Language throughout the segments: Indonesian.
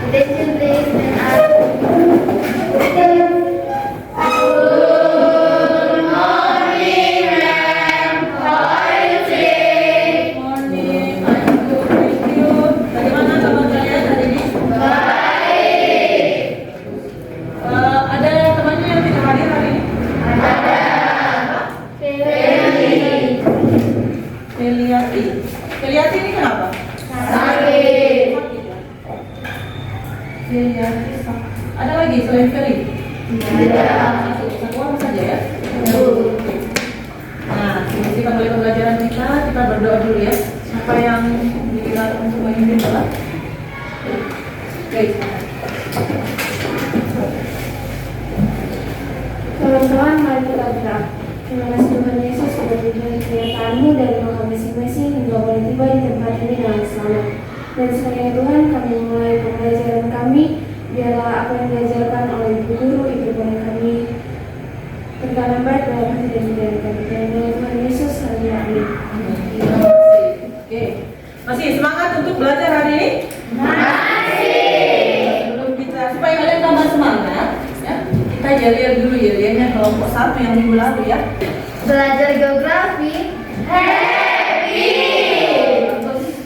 Attention please, and Morning, I'm good, thank you. Bagaimana kabar kalian hari ini? Ada temannya yang tidak hadir hari ini? Feliati. Feliati ini kenapa? sakit. Sakit ya? Feliati sakit. Ada lagi selain Feli? Satu orang saja ya? Oke. Nah, sebelum kita mulai pembelajaran kita berdoa dulu ya. Siapa yang diminta untuk memimpin doa? Oke. Teman-teman, mari kita berdoa. Terima kasih Tuhan Yesus sudah berikan kenyataanmu dari maha masing-masing hingga boleh tiba di tempat ini dengan selamat. Dan sekalian Tuhan, kami mulai pembelajaran kami. Biarlah apa yang diajarkan oleh ibu guru itu boleh kami tertanam baik dalam hati dan pikiran kami. Dan dalam Tuhan Yesus, amin. Terima kasih. Oke. Masih semangat untuk belajar hari ini? Sebelum kita supaya kalian tambah semangat, ya, kita lihat dulu ya kelompok 1 yang minggu lalu ya. Belajar geografi.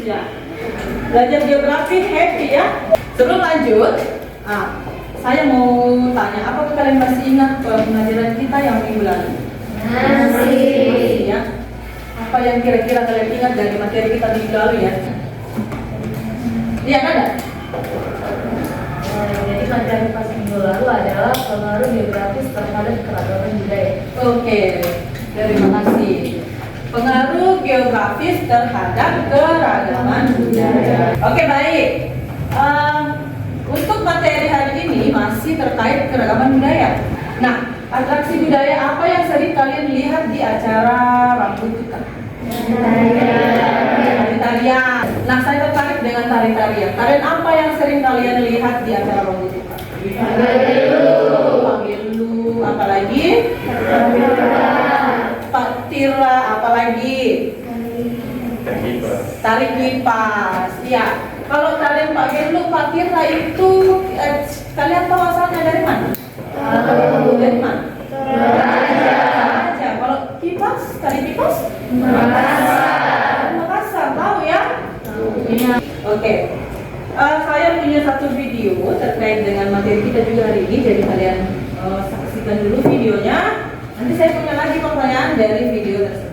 Ya. Belajar geografi happy ya. Sebelum lanjut, saya mau tanya, apakah kalian masih ingat pelajaran kita yang minggu lalu? Masih ya. Apa yang kira-kira kalian ingat dari materi kita minggu lalu ya? Iya kan? Ada? Jadi materi pas minggu lalu adalah pengaruh geografis terhadap keragaman budaya. Oke, terima kasih. Pengaruh geografis terhadap keragaman budaya. Oke, baik. Untuk materi hari ini masih terkait keragaman budaya. Nah, atraksi budaya apa yang sering kalian lihat di acara Rambutuka? Tari-tarian. Nah, saya tertarik dengan tari-tarian. Tarian apa yang sering kalian lihat di acara Rambutuka? Pagelu, apalagi? Tira, apalagi? Tarik kipas. Ya, kalau kalian Pagelu, Tira itu kalian tahu asalnya dari mana? Dari mana? Aja. Kalau kipas, tari kipas? Makassar, tahu ya? Iya. Oke. Saya punya satu video terkait dengan materi kita juga hari ini, jadi kalian saksikan dulu videonya. Nanti saya punya lagi pertanyaan dari video tersebut.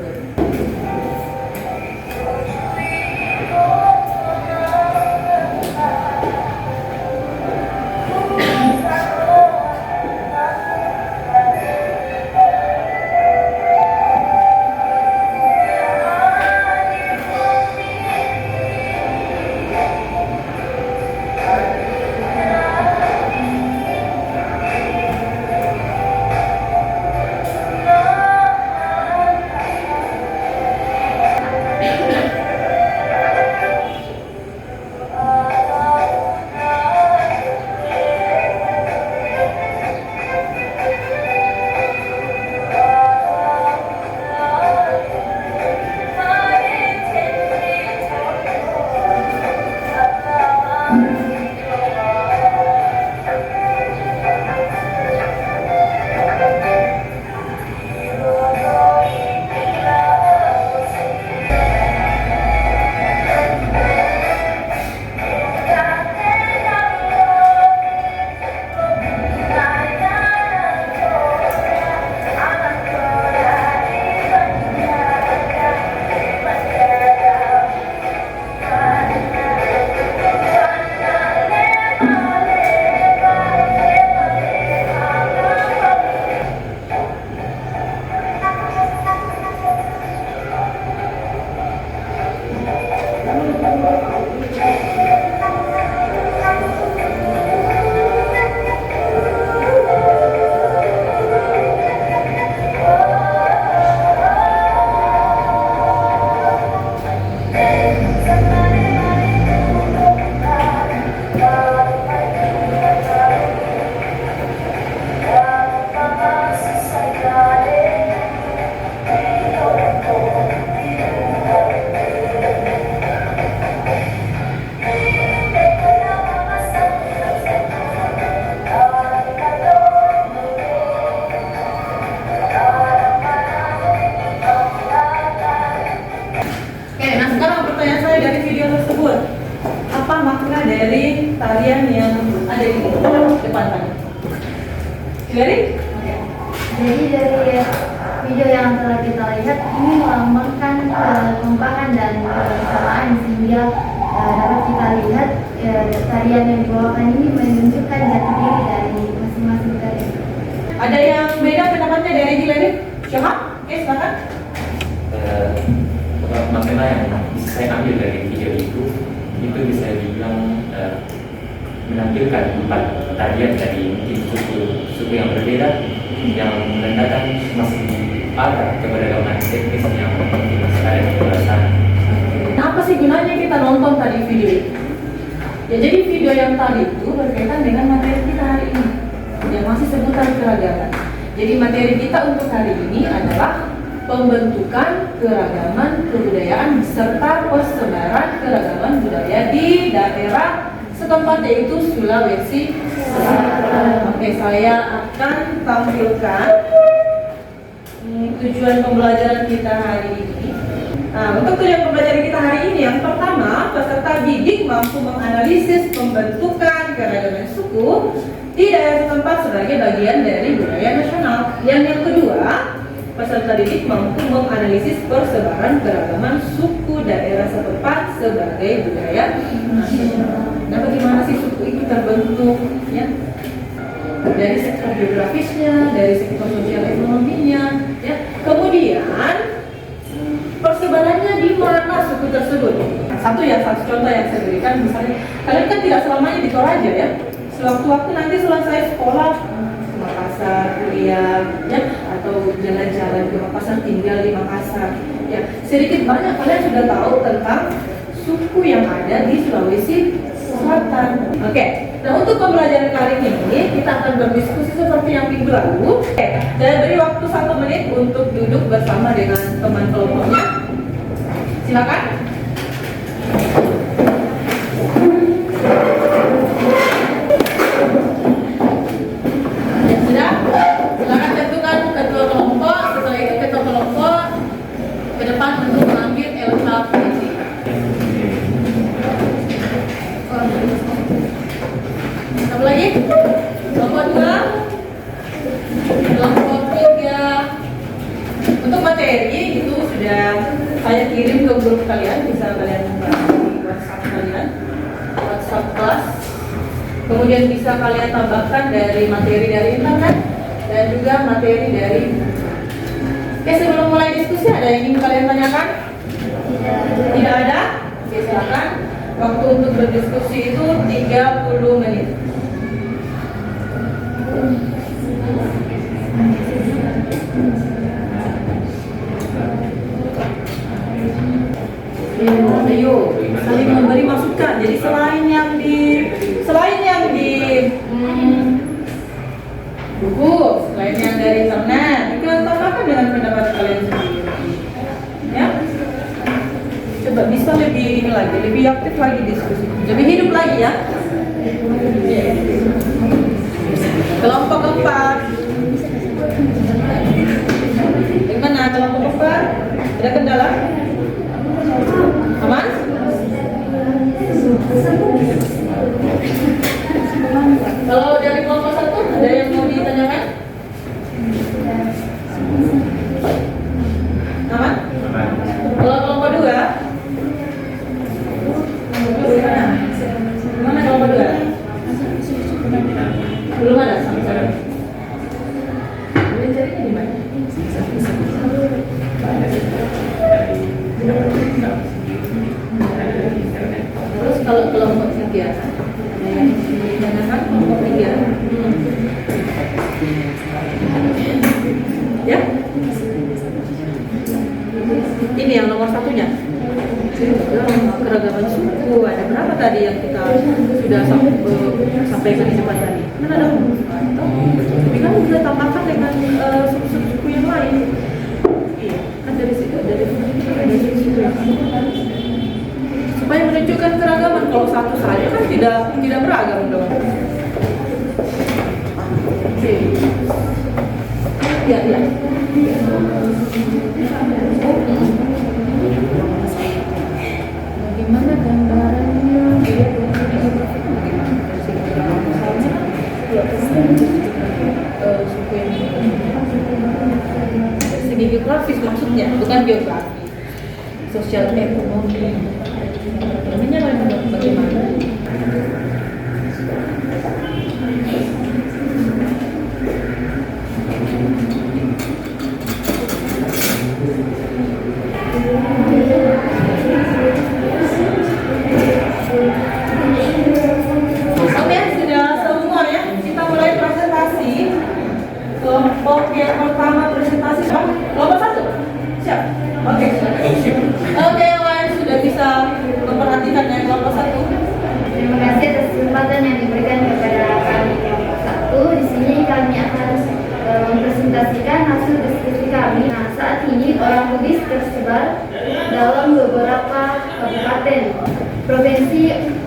makna dari tarian yang ada di depan tadi. Clear? Oke. Jadi dari video yang telah kita lihat ini melambangkan kekompakan dan kebersamaan sehingga dapat kita lihat tarian yang dibawakan ini menunjukkan jati diri dari masing-masing tarian. Ada yang beda pendapatnya dari Hilary? Siapa? Oke, silakan. Makna yang saya ambil dari video itu bisa dibilang menampilkan 4 tarian dari mungkin suku yang berbeda yang menandakan masih ada keberagaman etnis yang masih ada di luar sana. Nah, apa sih gunanya kita nonton tadi video itu? Ya, jadi video yang tadi itu berkaitan dengan materi kita hari ini yang masih seputar keragaman. Jadi materi kita untuk hari ini adalah pembentukan keragaman kebudayaan serta persebaran keragaman budaya di daerah setempat yaitu Sulawesi Selatan. Oke, saya akan tampilkan tujuan pembelajaran kita hari ini. Nah, untuk tujuan pembelajaran kita hari ini yang pertama, peserta didik mampu menganalisis pembentukan keragaman suku di daerah setempat sebagai bagian dari budaya nasional. Yang kedua, peserta didik mampu menganalisis persebaran keragaman suku daerah setempat sebagai budaya nasional. Nah, bagaimana sih suku itu terbentuk? Ya, dari sektor geografisnya, dari sektor sosial ekonominya, ya. Kemudian persebarannya di mana suku tersebut? Satu contoh yang saya berikan, misalnya kalian kan tidak selamanya di Toraja ya. Sewaktu-waktu nanti selesai sekolah ke Makassar, kuliah, ya, atau jalan-jalan ke Makassar, tinggal di Makassar. Ya, sedikit banyak kalian sudah tahu tentang suku yang ada di Sulawesi Selatan. Oke. Nah, untuk pembelajaran kali ini kita akan berdiskusi seperti yang minggu lalu. Oke, saya beri waktu 1 menit untuk duduk bersama dengan teman kelompoknya. Silakan. Ya sudah. Silakan tentukan ketua kelompok. Setelah itu ketua kelompok ke depan untuk mengambil LKPD. Satu lagi, kelompok 2, kelompok 3. Untuk materi itu sudah saya kirim ke grup kalian, bisa kalian buka di WhatsApp kalian, WhatsApp kelas. Kemudian bisa kalian tambahkan dari materi dari internet dan juga materi dari. Oke, sebelum mulai diskusi ada yang ingin kalian tanyakan? Tidak ada? Oke, silakan. Waktu untuk berdiskusi itu 30 menit. Ayo, saling memberi masukan. Jadi selain yang di buku, selain yang dari internet, juga tambahkan dengan pendapat kalian sendiri. Ya, coba bisa lebih ini lagi, lebih aktif lagi diskusi, lebih hidup lagi ya. Kelompok 4. Gimana kelompok 4? Ada kendala? Aman? Kalau dari kelompok 1 ada yang mau ditanyakan? Aman? Kalau kelompok 2? Gimana kelompok 2? Belum ada sampai sekarang. Belum carinya di mana? Terus kalau kelompok 3, ada yang ditanyakan kelompok 3? Ya? Ini yang nomor 1-nya. Keragaman suku, ada berapa tadi yang kita sudah sampaikan di depan tadi? Kan ada tapi kan bisa tambahkan dengan suku-suku yang lain. Iya, kan dari situ ada suku yang lain. Supaya menunjukkan keragaman. Kalau satu saja kan tidak beragam dong. Oke. Ya. Bagaimana gambarannya? demografis maksudnya, bukan geografi, sosial ekonomi. Namanya bagaimana? Oke, sudah semua ya. Kita mulai presentasi. Kelompok yang pertama presentasi kelompok 1. Siap? Oke. Oke, Wan sudah bisa memperhatikan yang kelompok 1. Terima kasih atas kesempatan yang diberikan kepada kami kelompok 1. Di sini kami akan mempresentasikan hasil diskusi kami. Nah, saat ini orang Bugis tersebar dalam beberapa kabupaten.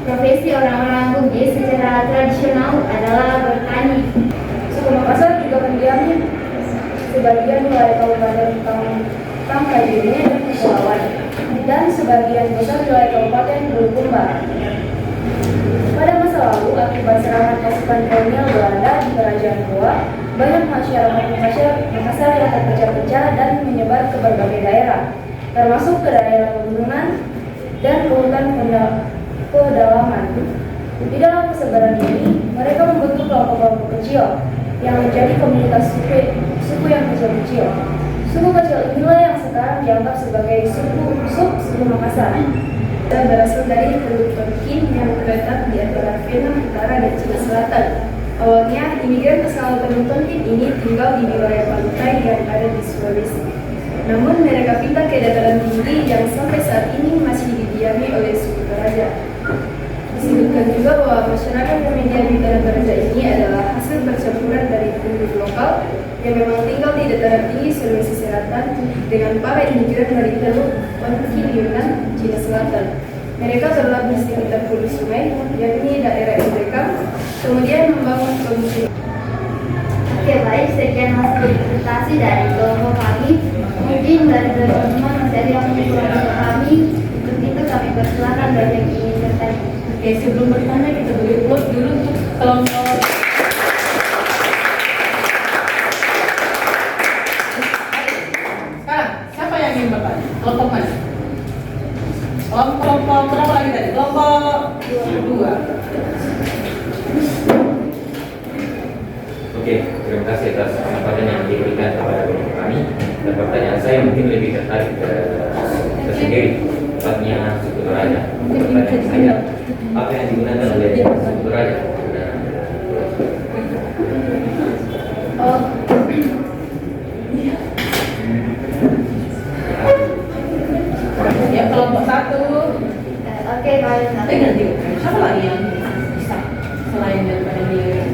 Profesi orang-orang Bugis secara tradisional adalah bertani. Suku Makassar juga mendiami sebagian wilayah Kabupaten Pangkajene dan Kepulauan, dan sebagian besar wilayah Kabupaten Bulukumba. Pada masa lalu, akibat serangan pasukan kolonial Belanda di Kerajaan Goa, banyak masyarakat Makassar yang terpecah-pecah dan menyebar ke berbagai daerah, termasuk ke daerah pegunungan dan ke hutan pedalaman. Di dalam persebaran ini, mereka membentuk kelompok-kelompok kecil yang menjadi komunitas suku yang kecil-kecil. Suku kecil inilah yang sekarang dianggap sebagai suku Makassar. Dan berasal dari Teluk Tonkin yang terletak di antara Vietnam Utara dan Cina Selatan. Awalnya, imigran asal Teluk Tonkin ini tinggal di wilayah pantai yang ada di Sulawesi. Namun mereka pindah ke dataran tinggi yang sampai saat ini masih didiami oleh suku Toraja. Disebutkan juga bahwa masyarakat yang mendiami dataran Toraja ini adalah hasil percampuran dari penduduk lokal yang memang tinggal di dataran tinggi Sulawesi Selatan dengan para imigran dari Teluk Tonkin Yunan, Cina Selatan. Mereka berlabuh di sekitar hulu sungai, yakni daerah Endrekam, kemudian membangun pemukiman. Oke, baik, sekian hasil presentasi dari kelompok kami. Mungkin dari teman-teman masih ada yang ingin kelompok kami. Untuk itu kami persilakan bagi yang ingin bertanya. Oke, sebelum bertanya kita beri close dulu untuk kelompok. Sekarang, siapa yang ingin bertanya? Kelompok mana? Kelompok berapa lagi tadi? Kelompok 2. Oke, terima kasih atas kesempatan yang diberikan kepada kelompok kami. Dan pertanyaan saya mungkin lebih tertarik ke sendiri, tepatnya suku Toraja. Pertanyaan saya, apa yang digunakan oleh suku Toraja? Ya, kelompok 1. Oke, baik. Tapi nanti siapa lagi yang bisa selain daripada dia?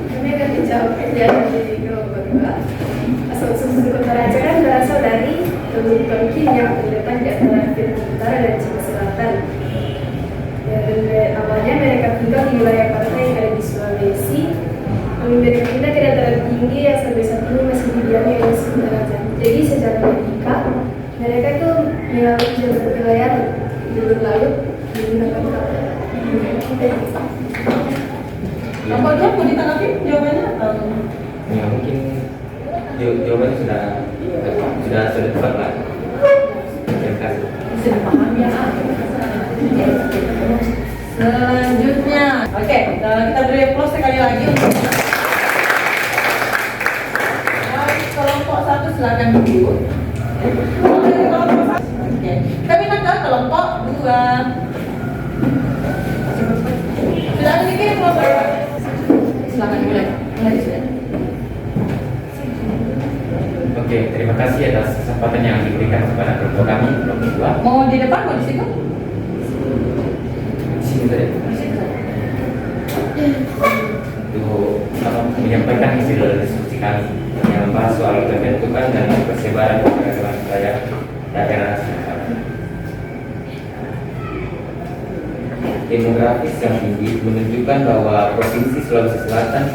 Kami akan menjawab pertanyaan dari kelompok 2. Asal-usul suku Toraja kan berasal dari Teluk Tonkin yang terletak di antara Vietnam Utara dan Cina Selatan. Ya, dan awalnya mereka tinggal di wilayah pantai yang ada di Sulawesi. Kami mereka pindah ke dataran tinggi yang sampai saat ini masih didiami oleh suku Toraja. Jadi secara etika, mereka itu mengalami jalur wilayah jalur laut menggunakan kapal. Kelompok 2 mau ditanggapi jawabannya atau? Ya mungkin jawabannya sudah tepat lah. Terima kasih. Bisa dipahami ya. Selanjutnya, oke, kita beri applause sekali lagi untuk kelompok 1, silakan dulu. Oke. Kami ke kelompok 2. Sudah ada dikirim kelompok 2. Silakan mulai. Sudah. Oke, terima kasih atas kesempatan yang diberikan kepada kelompok kami, kelompok 2. Mau di depan, mau di situ? Di sini saja. Untuk menyampaikan hasil diskusi kami yang membahas soal pembentukan dan persebaran keberagaman budaya daerah Selatan. Demografis yang tinggi menunjukkan bahwa Provinsi Sulawesi Selatan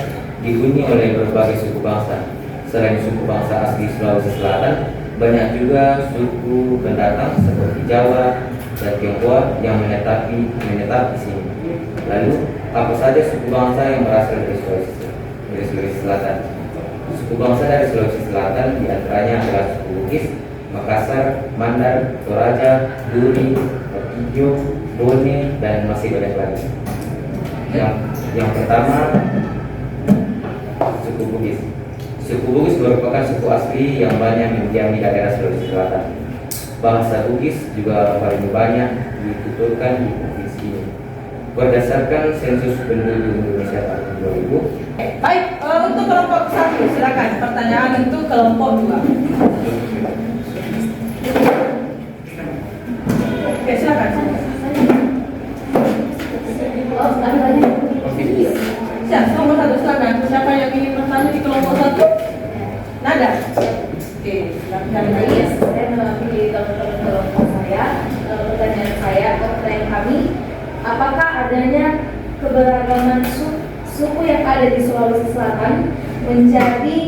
dihuni oleh berbagai suku bangsa. Selain suku bangsa asli Sulawesi Selatan, banyak juga suku pendatang seperti Jawa dan Tionghoa yang menetap di sini. Lalu, apa saja suku bangsa yang berasal dari Sulawesi Selatan? Suku bangsa dari Sulawesi Selatan diantaranya adalah suku Bugis, Makassar, Mandar, Toraja, Duri, Ijo, Bone, dan masih banyak lagi. Yang pertama, suku Bugis. Suku Bugis merupakan suku asli yang banyak mendiami daerah Sulawesi Selatan. Bahasa Bugis juga paling banyak dituturkan di provinsi ini. Berdasarkan sensus penduduk Indonesia tahun 2000. Baik, untuk kelompok 1 silakan pertanyaan untuk kelompok 2. Oke, silakan. Oh, ada banyak. Siap, kelompok 1 silakan. Siapa yang ingin bertanya di kelompok 1? Nada. Oke, silakan. Iya, saya mewakili kelompok saya. Pertanyaan saya atau pertanyaan kami, apakah adanya keberagaman suku yang ada di Sulawesi Selatan menjadi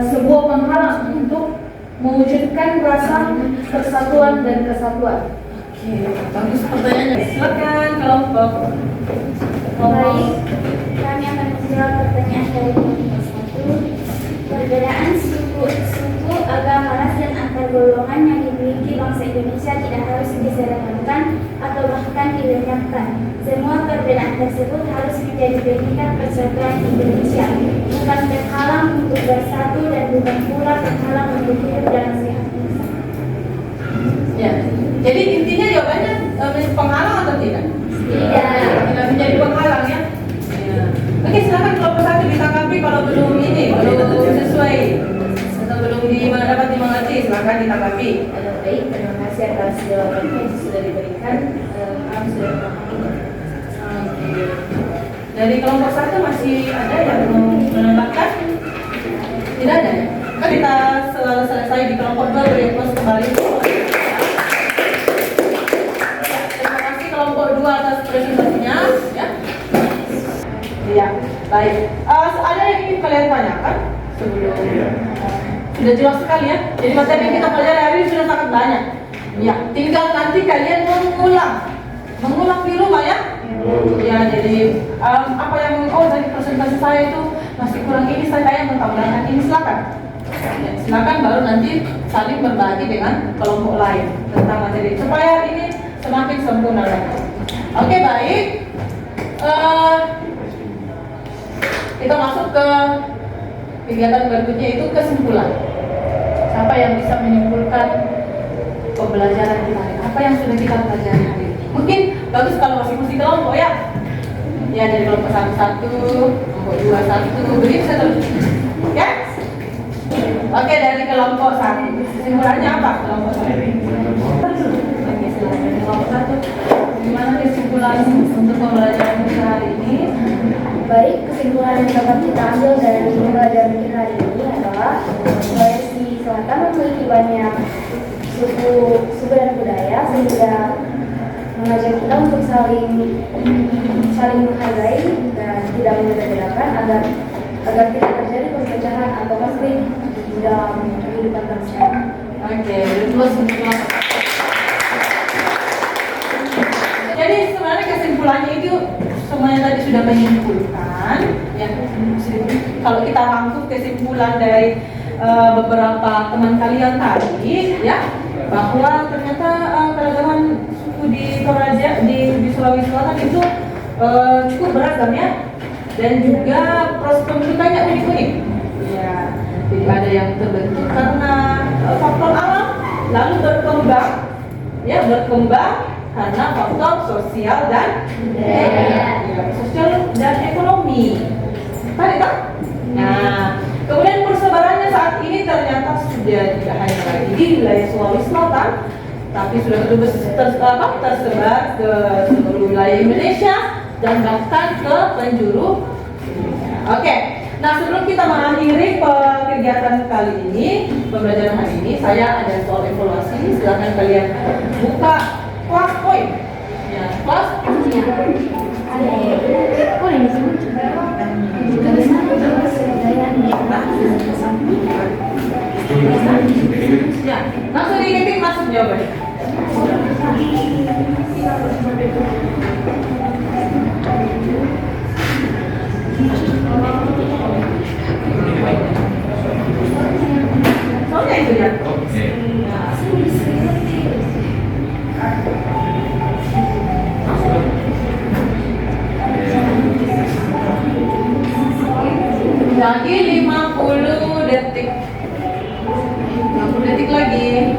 sebuah penghalang untuk mewujudkan rasa persatuan dan kesatuan? Oke, bagus pertanyaannya. Silakan kelompok. Baik, kami akan menjawab pertanyaan dari kelompok 1. Perbedaan suku, agama, ras, dan antar golongan yang dimiliki bangsa Indonesia tidak harus diseragamkan atau bahkan dilenyapkan. Semua perbedaan tersebut harus menjadi pengikat persatuan Indonesia, bukan penghalang untuk bersatu dan bukan pula penghalang untuk hidup dalam sehat bersama. Ya, jadi intinya jawabannya penghalang atau tidak? Tidak menjadi penghalang ya. Ya. Oke, silakan kelompok 1 ditanggapi kalau belum belum sesuai atau belum dapat dimengerti, silakan ditanggapi. Baik, terima kasih atas jawabannya yang sudah diberikan. Kami sudah memahami. Oke. Dari kelompok 1 masih ada yang mau menambahkan? Tidak ada ya? Kita selalu selesai di kelompok 2 beri pos kembali. Ya, terima kasih kelompok 2 atas presentasinya ya. Iya, baik. Ada yang ingin kalian tanyakan sebelum? Sudah jelas sekali ya. Jadi materi yang kita pelajari hari ini sudah sangat banyak. Ya, tinggal nanti kalian mengulang di rumah ya. Ya, jadi apa yang dari presentasi saya itu masih kurang ini, saya mau tambahkan ini, silakan. Ya, silakan baru nanti saling berbagi dengan kelompok lain tentang materi supaya ini semakin sempurna lagi. Oke, baik. Kita masuk ke kegiatan berikutnya, itu kesimpulan. Siapa yang bisa menyimpulkan pembelajaran kita hari ini? Apa yang sudah kita pelajari hari ini? Mungkin bagus kalau masing-masing kelompok ya. Ya, dari kelompok 1, kelompok 2, 1, begitu saya terus. Ya? Oke, dari kelompok 1. Kesimpulannya apa kelompok 1? Oke, silakan dari kelompok 1. Gimana kesimpulan untuk pembelajaran kita hari ini? Baik, kesimpulan yang dapat kita ambil dari pembelajaran kita hari ini adalah Sulawesi Selatan memiliki banyak suku dan budaya sehingga mengajak kita untuk saling menghargai dan tidak membeda-bedakan agar tidak terjadi perpecahan atau konflik di dalam kehidupan bangsa. Oke, terus jadi sebenarnya kesimpulannya itu semuanya tadi sudah menyimpulkan ya. Kalau kita rangkum kesimpulan dari beberapa teman kalian tadi ya, bahwa ternyata keragaman suku di Toraja di Sulawesi Selatan itu cukup beragam ya, dan juga proses pembentukannya unik-unik ya. Jadi ada yang terbentuk karena faktor alam lalu berkembang karena faktor sosial dan sosial dan ekonomi. Tadi kan? Nah, kemudian persebarannya saat ini ternyata sudah tidak hanya lagi di wilayah Sulawesi Selatan, tapi sudah tersebar ke seluruh wilayah Indonesia dan bahkan ke penjuru dunia. Oke. Nah, sebelum kita mengakhiri kegiatan kali ini, pembelajaran hari ini, saya ada soal evaluasi. Silakan kalian buka kelas poin. Ya, kelas. Ya, langsung diketik masuk jawabannya. 50 detik. 50 detik lagi.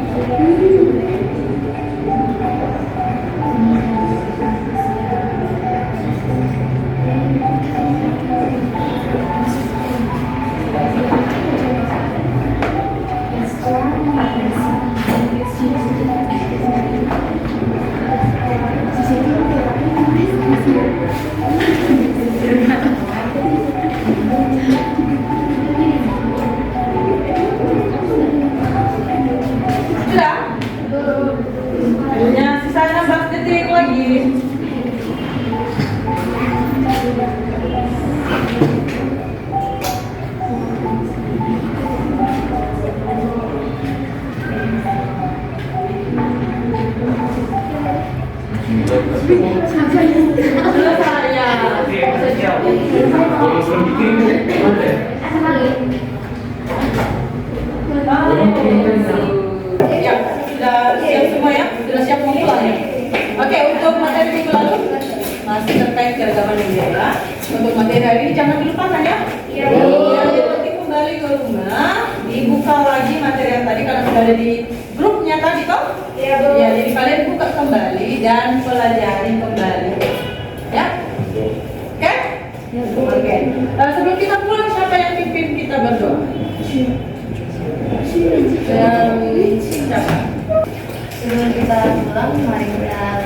Sudah? Ya, sisanya 4 detik lagi. Selesai ya. Ya, sudah siap semua ya? Sudah siap memulai ya? Oke, untuk materi minggu lalu masih terkait keragaman negara. Untuk materi hari ini jangan dilupakan ya. Ya, nanti kembali ke rumah, dibuka lagi materi yang tadi karena sudah ada di grupnya tadi toh. Ya, jadi kalian buka kembali dan pelajari kembali. Ya? Oke? Oke. Sebelum kita pulang, siapa yang pimpin kita berdoa? Siapa? Sebelum kita pulang, mari kita